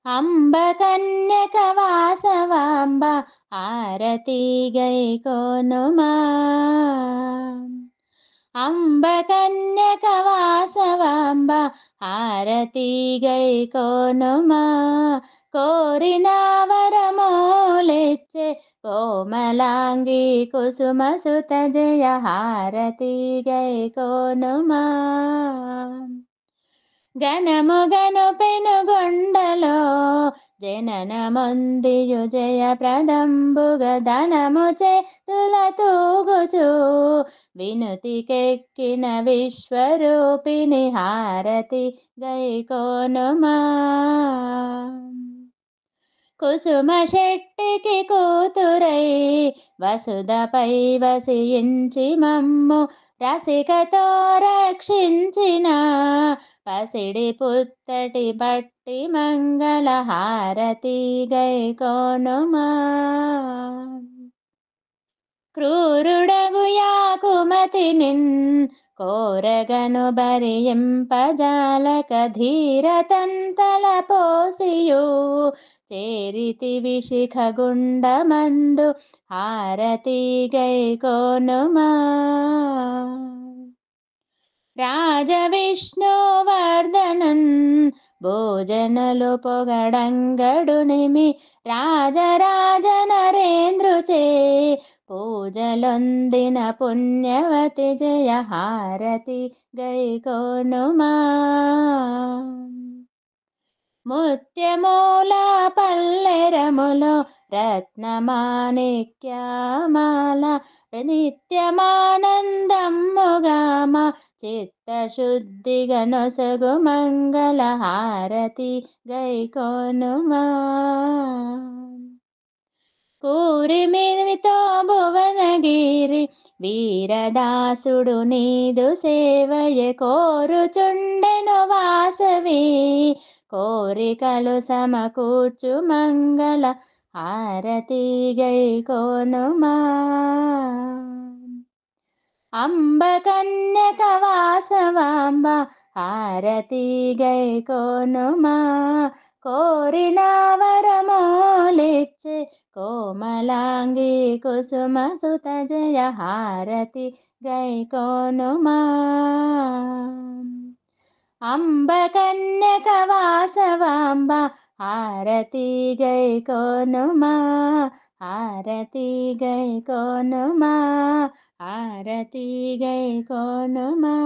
అంబ కన్యక వాసవాంబ ఆరతి గై కోనుమా. అంబ కన్యక వాసవాంబ ఆరతి గై కోనుమా. కోరిన వరమోలెచ్చే కోమలాంగి కుసుమ సుత జయ హారతి గై కోనుమా. గణము గణపెనుగొండలో జననమొందియు జయ ప్రదంబుగ ధనము చేతుల తూగుచు వినుతికెక్కిన విశ్వరూపిణి హారతి గై కోనుమా. కుసుమ శెట్టికి కూతురై వసుధపై వసించి మమ్ము రసికతో రక్షించిన పసిడి పుత్తటి బట్టి మంగళ హారతి గై కోనుమా. క్రూరుడగు యాకుమతి నిన్ కోరగను బరియింపజాలక ధీరతంతల పోసియు చేరితి విశిఖ గుండమందు హారతి గై కోనుమా. రాజవిష్ణువర్ధనన్ భోజనలు పొగడంగడునిమి రాజరాజ నరేంద్రుచే పూజలొందిన పుణ్యవతి జయ హారతి గై కోనుమా. ముత్యమూల పల్లెరములో రత్నమాణిక్యమాల నిత్యమానందమ్ముగామ చిత్తశుద్ధిగా నొసగు మంగళ హారతి గై కోనుమా. కూరిమితో భువనగిరి వీరదాసుడు నీదు సేవయే కోరుచుండెను వాసవి కోరికలు సమకూర్చు మంగళ హారతి గై కోనుమా. అంబ కన్యక వాసవాంబ హారతి గై కోనుమా. కోరిన వరమోలిచ్చే కోమలాంగి కుసుమ సుత జయ హారతి గై కోనుమా. అంబ కన్యక వాసవాంబ హారతి గై కోనుమా. హారతి గై కోనుమా. హారతి గై కోనుమా.